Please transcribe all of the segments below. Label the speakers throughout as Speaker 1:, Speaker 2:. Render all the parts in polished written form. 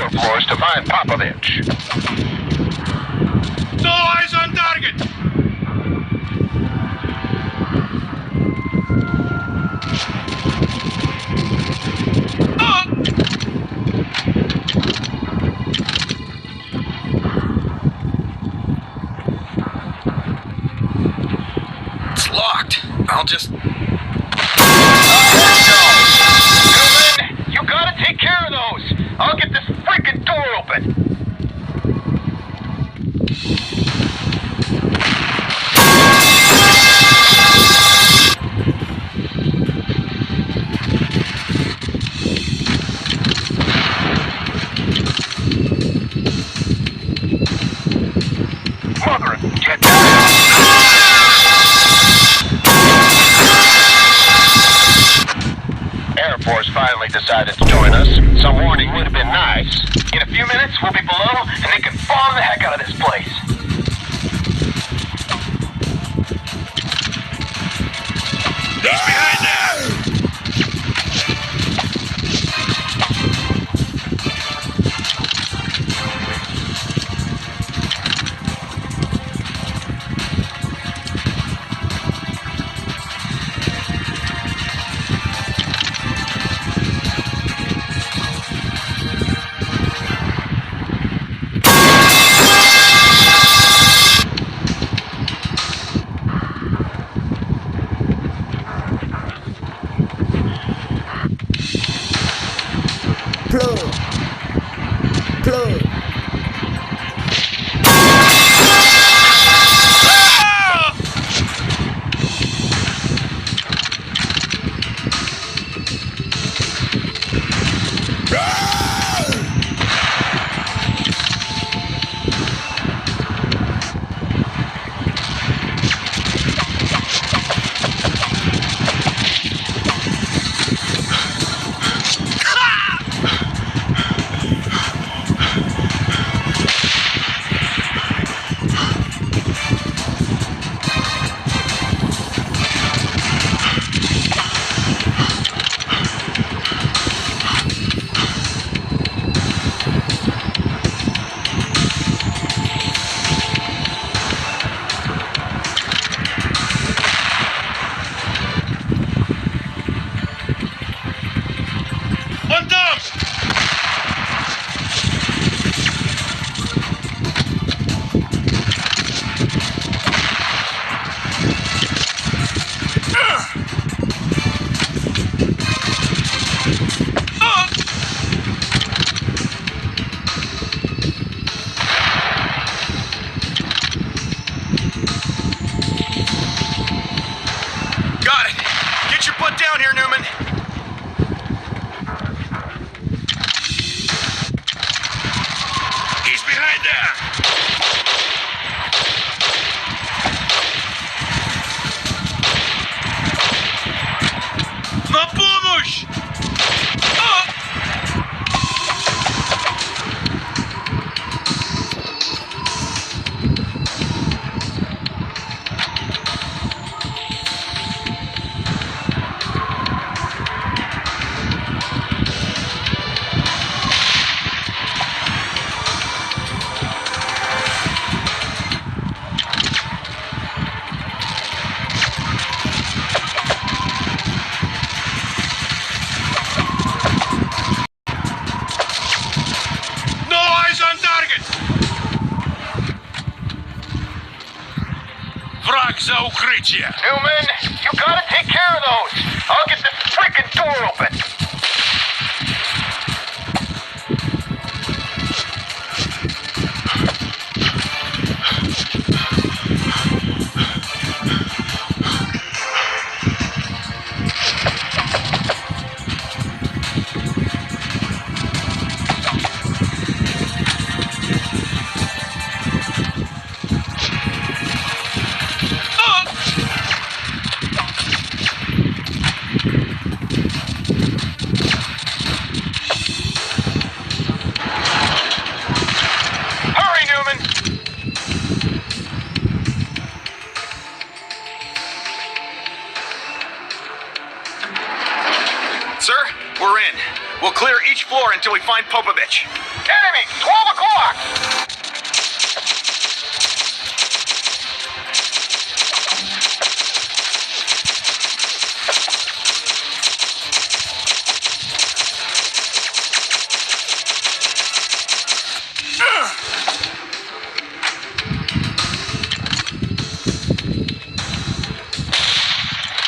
Speaker 1: lower floors to find Popovich.
Speaker 2: No eyes on target!
Speaker 3: It's locked. I'll just...
Speaker 1: Newman, you gotta take care of those. I'll get this freaking door open. Mother, get down! Air Force finally decided to join us. Some warning would have been nice. In a few minutes, we'll be below, and they can bomb the heck out of this place.
Speaker 2: He's behind there! One down!
Speaker 3: Got it! Get your butt down here, Newman!
Speaker 2: He's behind there! На помощь! No eyes on target! Враг за укрытие!
Speaker 1: Newman, you gotta take care of those. I'll get this freaking door open.
Speaker 3: until we find Popovich.
Speaker 1: Enemy, 12 o'clock!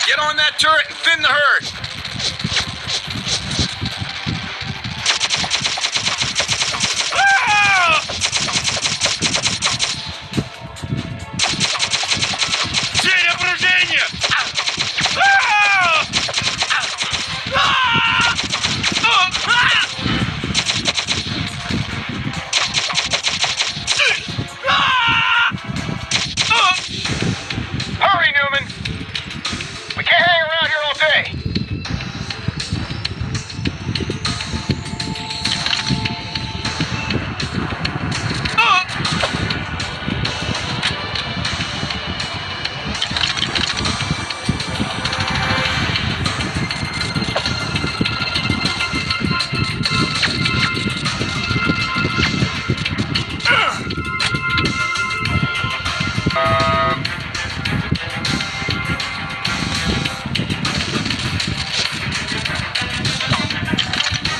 Speaker 3: Get on that turret and thin the herd.
Speaker 2: Цель окружения!
Speaker 1: Hurry, Newman! We can't hang around here all day.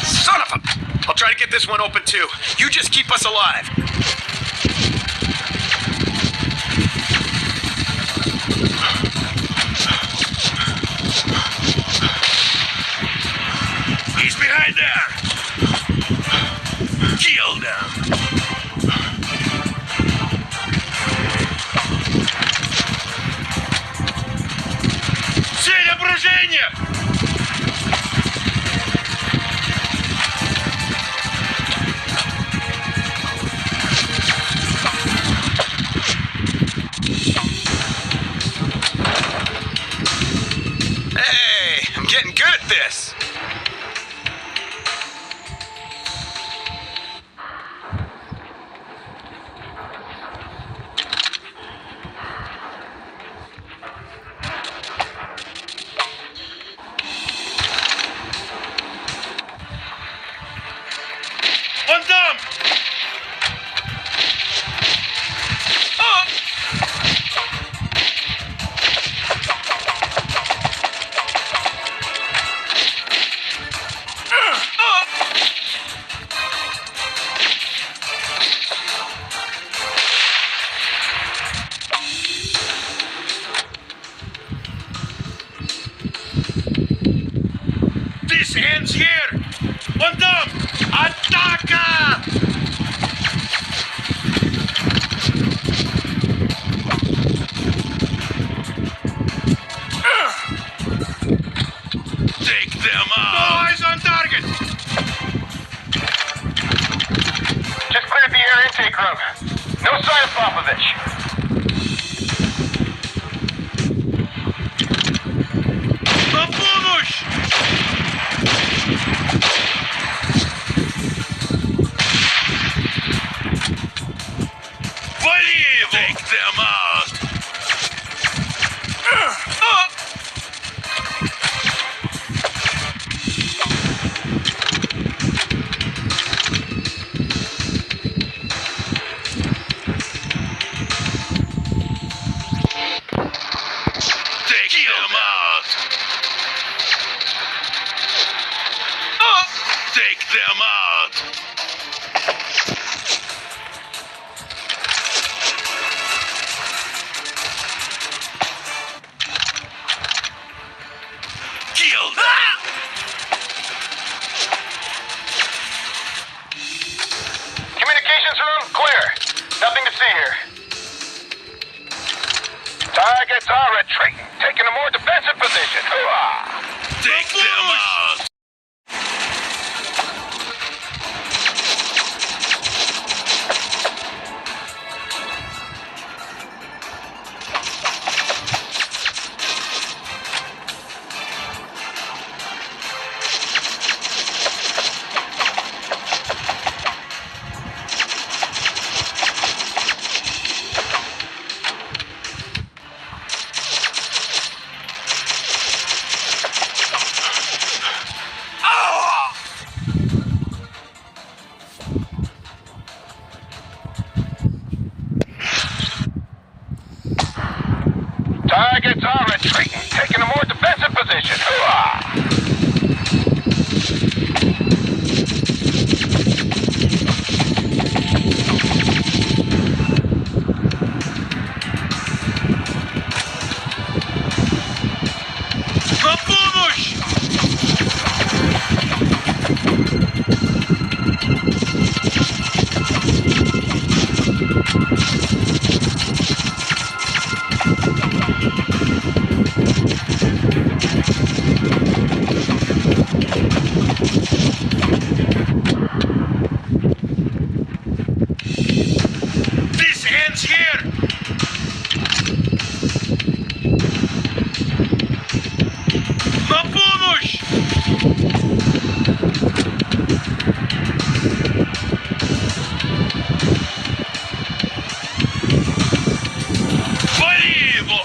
Speaker 3: Son of a... I'll try to get this one open too. You just keep us alive.
Speaker 2: He's behind there! Killed him! Цель окружения!
Speaker 3: Hey, I'm getting good at this.
Speaker 2: Он там! This ends here! Он там! Атака! Take them out! No eyes on target!
Speaker 1: Just cleared the air intake room. No sign of Popovich.
Speaker 2: На помощь! Вали его! Take them out! Take them out! Take them out! Kill them!
Speaker 1: Communications room, clear. Nothing to see here. Targets are retreating, taking a more defensive position. Hoorah!
Speaker 2: Take them out! This ends here! На помощь! Вали его!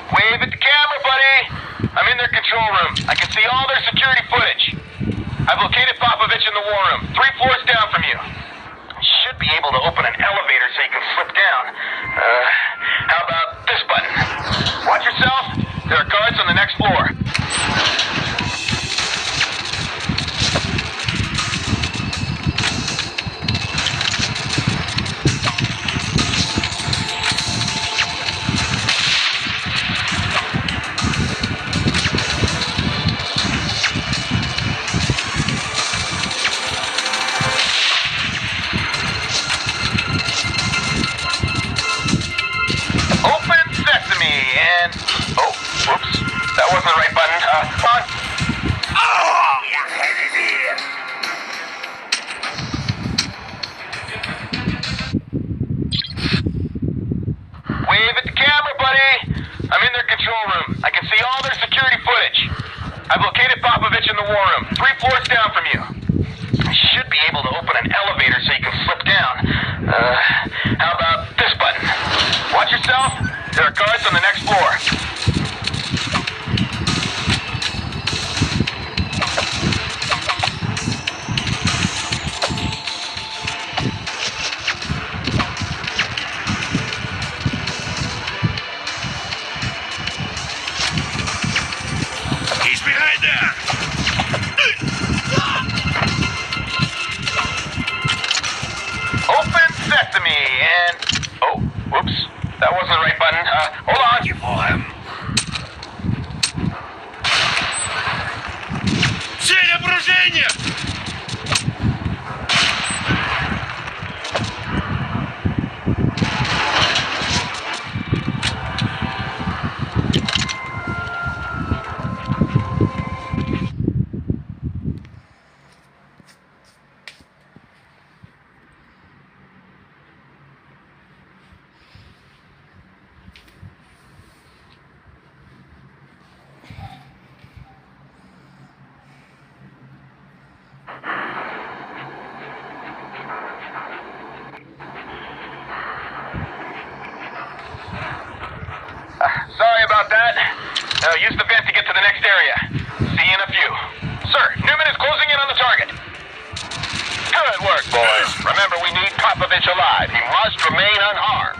Speaker 1: Wave at the camera, buddy. I'm in their control room. I can see all their security footage. I've located Popovich in the war room, 3 floors down from you. Should be able to open an elevator so you can slip down. How about this button? Watch yourself. There are guards on the next floor. Open sesame and... Oh, whoops. That wasn't the right button. Come on. Wave at the camera, buddy. I'm in their control room. I can see all their security footage. I've located Popovich in the war room, 3 floors down from you. Should be able to open an elevator so you can slip down. How about this button? Watch yourself. There are guards on the next floor.
Speaker 2: He's behind there!
Speaker 1: Open sesame and... Oh, whoops. That wasn't the right button. Hold on.
Speaker 2: For him! Цель обрушения!
Speaker 1: Sorry about that. Use the vent to get to the next area. See you in a few. Sir, Newman is closing in on the target. Good work, boys. Remember, we need Popovich alive. He must remain unharmed.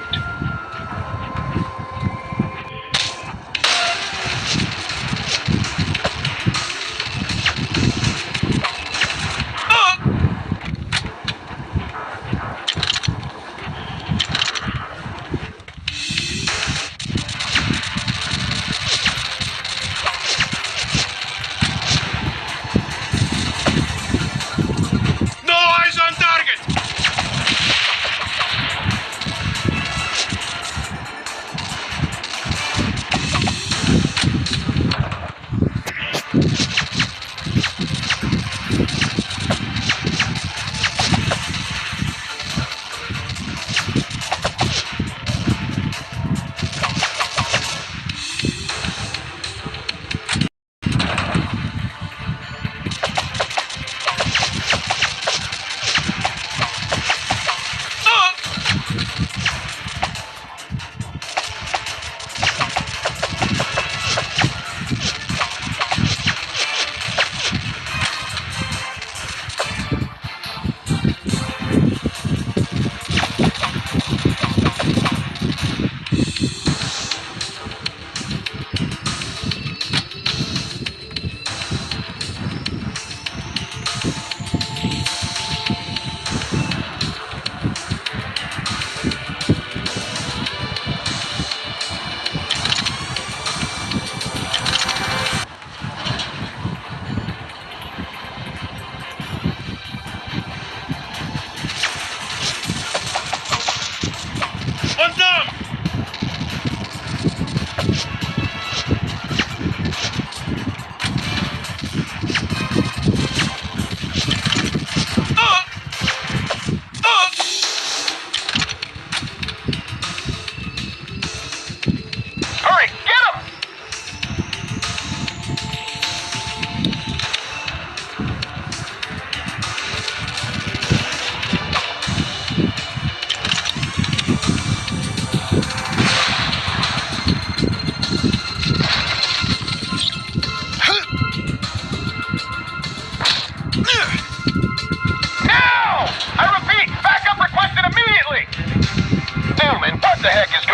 Speaker 2: No eyes on target!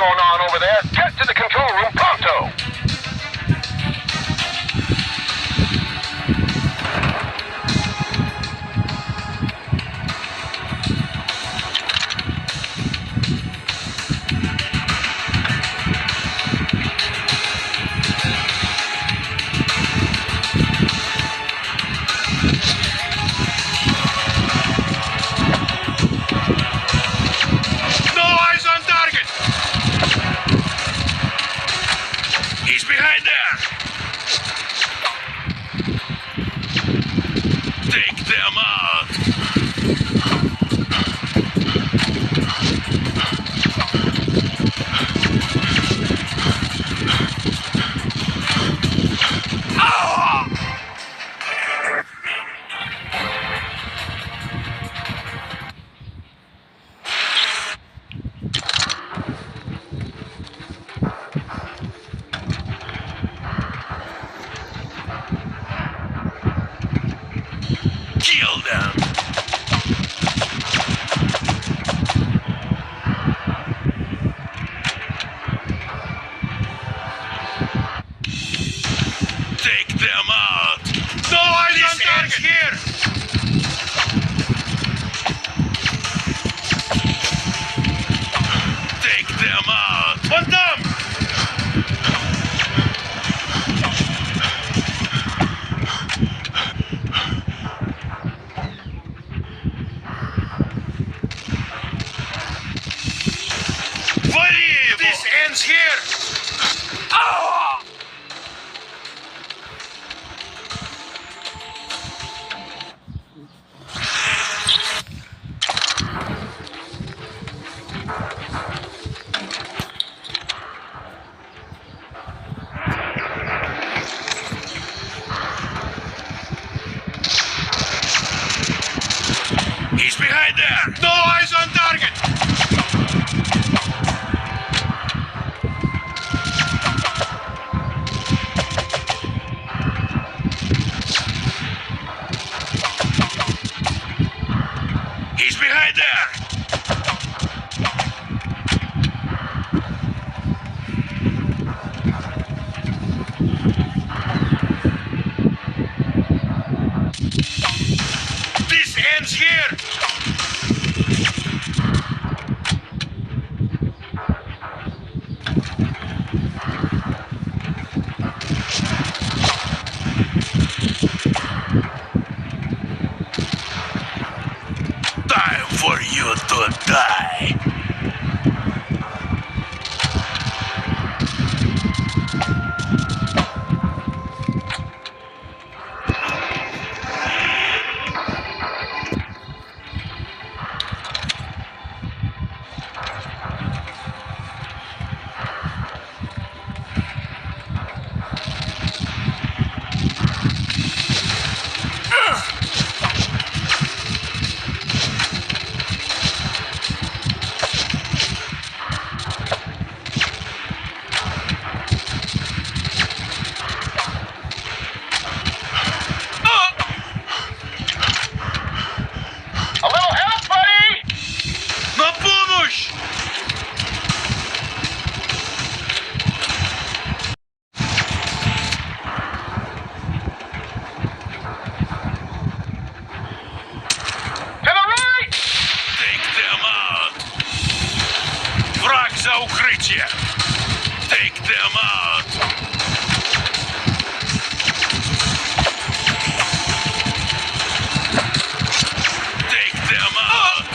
Speaker 1: going on over there. Get to the control room pronto.
Speaker 2: No eyes on target! He's behind there! Take them out! Kill them! Take them out! No eyes on target! Here! Take them out! One down! This ends here! Ah! He's behind there! No eyes on target! He's behind there! This ends here! Time for you to die.
Speaker 1: A little help, buddy!
Speaker 2: На помощь!
Speaker 1: To the right!
Speaker 2: Take them out! Враг за укрытие! Take them out! Take them out!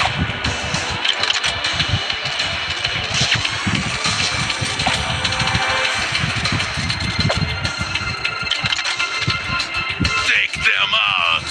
Speaker 2: Take them out!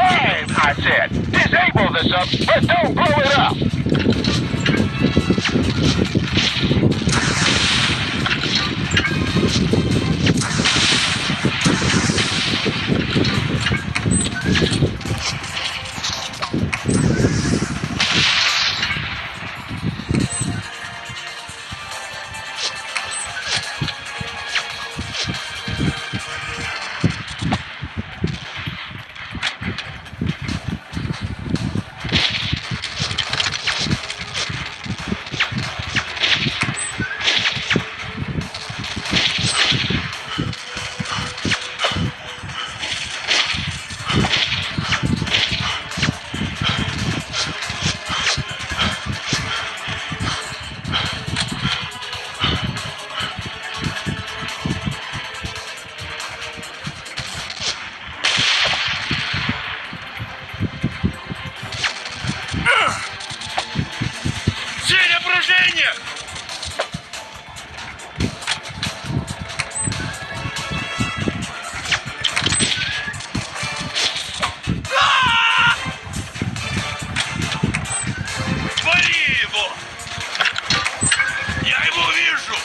Speaker 1: Prime, I said. Disable the sub, but don't blow it up.
Speaker 2: Цель окружения! Вали его! Я его вижу!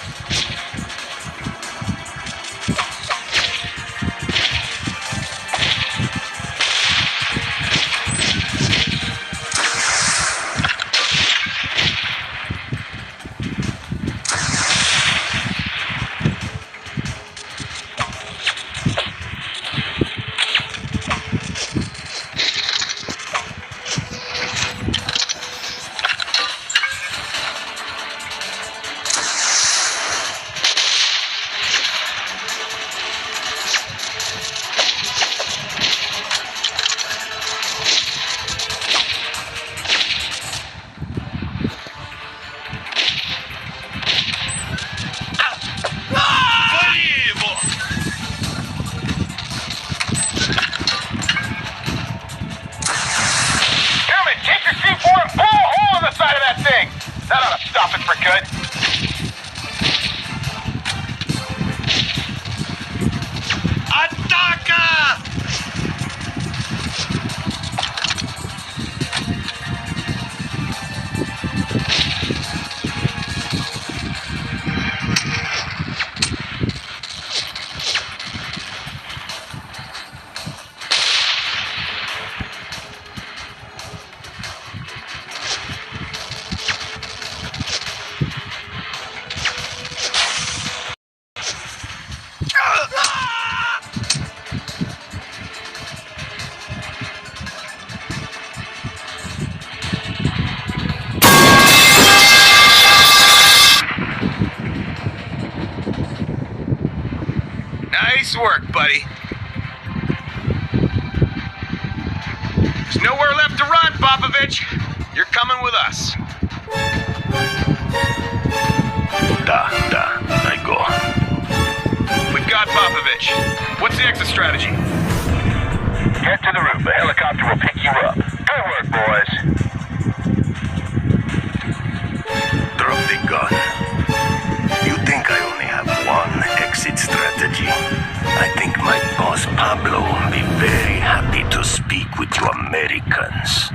Speaker 1: That ought to stop it for good.
Speaker 2: Атака!
Speaker 3: Nice work, buddy. There's nowhere left to run, Popovich. You're coming with us.
Speaker 4: Da, I go.
Speaker 3: We've got Popovich. What's the exit strategy?
Speaker 1: Head to the roof. The helicopter will pick you up. Good work, boys.
Speaker 4: Drop the gun. You think I only have one exit strategy? I think my boss Pablo will be very happy to speak with you Americans.